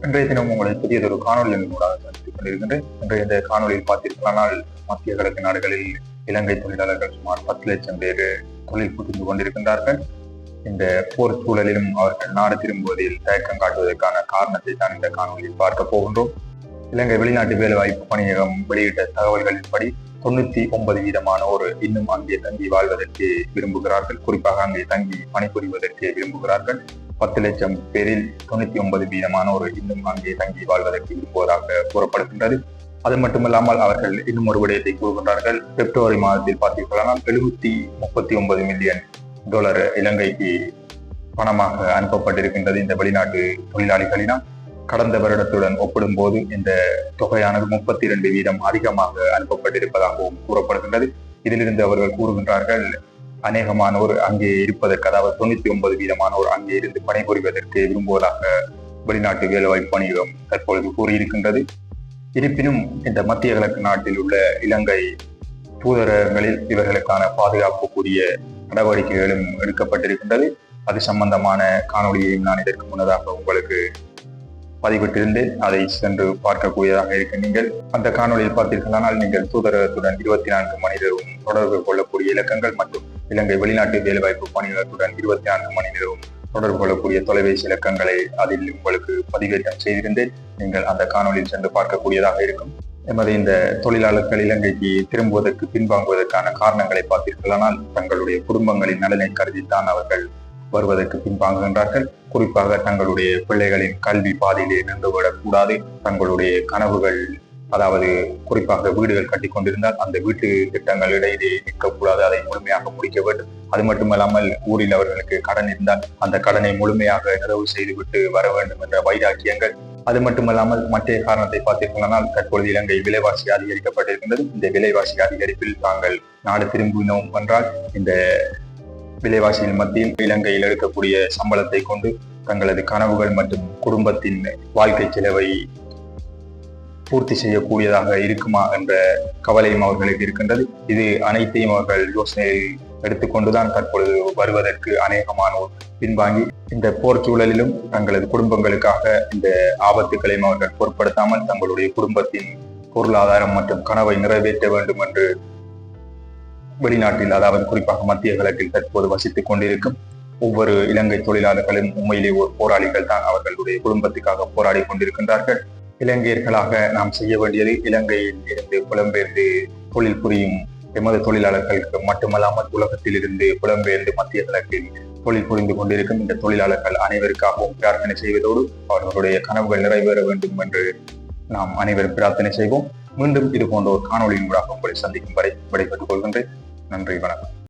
இன்றைய தினம் உங்களை புதியதொரு காணொலியின் மூலமாக சந்தித்துக் கொண்டிருக்கின்றேன். இன்றைய இந்த காணொலியில் பார்த்தீர்களானால் மத்திய கிழக்கு நாடுகளில் இலங்கை தொழிலாளர்கள் சுமார் 10 லட்சம் பேர் தொழில் புரிந்து கொண்டிருக்கின்றார்கள். இந்த போர் சூழலிலும் அவர்கள் நாடு திரும்புவதில் தயக்கம் காட்டுவதற்கான காரணத்தை தான் இந்த காணொலியில் பார்க்க போகின்றோம். இலங்கை வெளிநாட்டு வேலைவாய்ப்பு பணியகம் வெளியிட்ட தகவல்களின்படி 99% இன்னும் அங்கே தங்கி வாழ்வதற்கு விரும்புகிறார்கள். குறிப்பாக அங்கே தங்கி பணிபுரிவதற்கு விரும்புகிறார்கள். 10 லட்சம் பேரில் 99% இன்னும் அங்கே தங்கி வாழ்வதற்கு விரும்புவதாக கூறப்படுகின்றது. அது மட்டுமல்லாமல் அவர்கள் இன்னும் ஒரு விடயத்தை கூறுகின்றார்கள். பிப்ரவரி மாதத்தில் பார்த்தீர்களானால் $739 மில்லியன் இலங்கைக்கு பணமாக அனுப்பப்பட்டிருக்கின்றது இந்த வெளிநாட்டு தொழிலாளிகளினால். கடந்த வருடத்துடன் ஒப்பிடும்போது இந்த தொகையானது 32% அதிகமாக அனுப்பப்பட்டிருப்பதாகவும் கூறப்படுகின்றது. இதிலிருந்து அவர்கள் கூறுகின்றார்கள், அநேகமானோர் அங்கே இருப்பதற்கு, அதாவது 99% அங்கே இருந்து பணிபுரிவதற்கு விரும்புவதாக வெளிநாட்டு வேலைவாய்ப்பு பணியகம் தற்பொழுது கூறியிருக்கின்றது. இருப்பினும் இந்த மத்திய கிழக்கு நாட்டில் உள்ள இலங்கை தூதரகங்களில் இவர்களுக்கான பாதுகாப்புக்குரிய நடவடிக்கைகளும் எடுக்கப்பட்டிருக்கின்றது. அது சம்பந்தமான காணொலியையும் நான் இதற்கு முன்னதாக உங்களுக்கு பதிவிட்டிருந்தேன். அதை சென்று பார்க்கக்கூடியதாக இருக்க நீங்கள் அந்த காணொலியில் பார்த்தீர்களானால் நீங்கள் தூதரகத்துடன் 24 மணி நேரமும் தொடர்பு கொள்ளக்கூடிய இலக்கங்கள் மற்றும் இலங்கை வெளிநாட்டு வேலைவாய்ப்பு பணியகத்துடன் 24 மணி நேரமும் தொடர்பு கொள்ளக்கூடிய தொலைபேசி இலக்கங்களை அதில் உங்களுக்கு பதிவேற்றம் செய்திருந்தேன். நீங்கள் அந்த காணொலியில் சென்று பார்க்கக்கூடியதாக இருக்கும். எமது இந்த தொழிலாளர்கள் இலங்கைக்கு திரும்புவதற்கு பின்வாங்குவதற்கான காரணங்களை பார்த்தீர்களானால் தங்களுடைய குடும்பங்களின் நலனை கருதித்தான் அவர்கள் வருவதற்கு பின்வாங்குகின்றார்கள். குறிப்பாக தங்களுடைய பிள்ளைகளின் கல்வி பாதையிலே நின்றுவிடக்கூடாது. தங்களுடைய கனவுகள், அதாவது குறிப்பாக வீடுகள் கட்டி கொண்டிருந்தால் அந்த வீட்டு திட்டங்கள் இடையிலே நிற்கக்கூடாது, அதை முழுமையாக முடிக்க வேண்டும். அது மட்டுமல்லாமல் ஊரில் அவர்களுக்கு கடன் இருந்தால் அந்த கடனை முழுமையாக நிறைவு செய்துவிட்டு வர வேண்டும் என்ற வைராக்கியங்கள். அது மட்டுமல்லாமல் மற்ற காரணத்தை பார்த்தீர்களானால் தற்பொழுது இலங்கை விலைவாசி அதிகரிக்கப்பட்டிருக்கின்றது. இந்த விலைவாசி அதிகரிப்பில் தாங்கள் நாடு திரும்பினோம் என்றால் இந்த விலைவாசியின் மத்தியில் இலங்கையில் எடுக்கக்கூடிய சம்பளத்தை கொண்டு தங்களது கனவுகள் மற்றும் குடும்பத்தின் வாழ்க்கை செலவை பூர்த்தி செய்யக்கூடியதாக இருக்குமா என்ற கவலையும் அவர்களுக்கு இருக்கின்றது. இது அனைத்தையும் அவர்கள் யோசனையை எடுத்துக்கொண்டுதான் தற்பொழுது வருவதற்கு அநேகமானோர் பின்வாங்கி இந்த போர் சூழலிலும் தங்களது குடும்பங்களுக்காக இந்த ஆபத்துகளையும் அவர்கள் பொருட்படுத்தாமல் தங்களுடைய குடும்பத்தின் பொருளாதாரம் மற்றும் கனவை நிறைவேற்ற வேண்டும் என்று வெளிநாட்டில், அதாவது குறிப்பாக மத்திய கிழக்கில் தற்போது வசித்துக் கொண்டிருக்கும் ஒவ்வொரு இலங்கை தொழிலாளர்களும் உண்மையிலே ஒரு போராளிகள் தான். அவர்களுடைய குடும்பத்துக்காக போராடி கொண்டிருக்கின்றார்கள். இலங்கையர்களாக நாம் செய்ய வேண்டியது இலங்கையில் இருந்து புலம்பெயர்ந்து தொழில் புரியும் எமது தொழிலாளர்களுக்கு மட்டுமல்லாமல் உலகத்தில் இருந்து புலம்பெயர்ந்து மத்திய கிழக்கில் தொழில் புரிந்து கொண்டிருக்கும் இந்த தொழிலாளர்கள் அனைவருக்காகவும் பிரார்த்தனை செய்வதோடு அவர்களுடைய கனவுகள் நிறைவேற வேண்டும் என்று நாம் அனைவரும் பிரார்த்தனை செய்வோம். மீண்டும் இது போன்ற ஒரு காணொலியின் மூலமாக உங்களை சந்திக்கும் வரை விடைபெற்றுக் கொள்கின்றேன். நன்றி, வணக்கம்.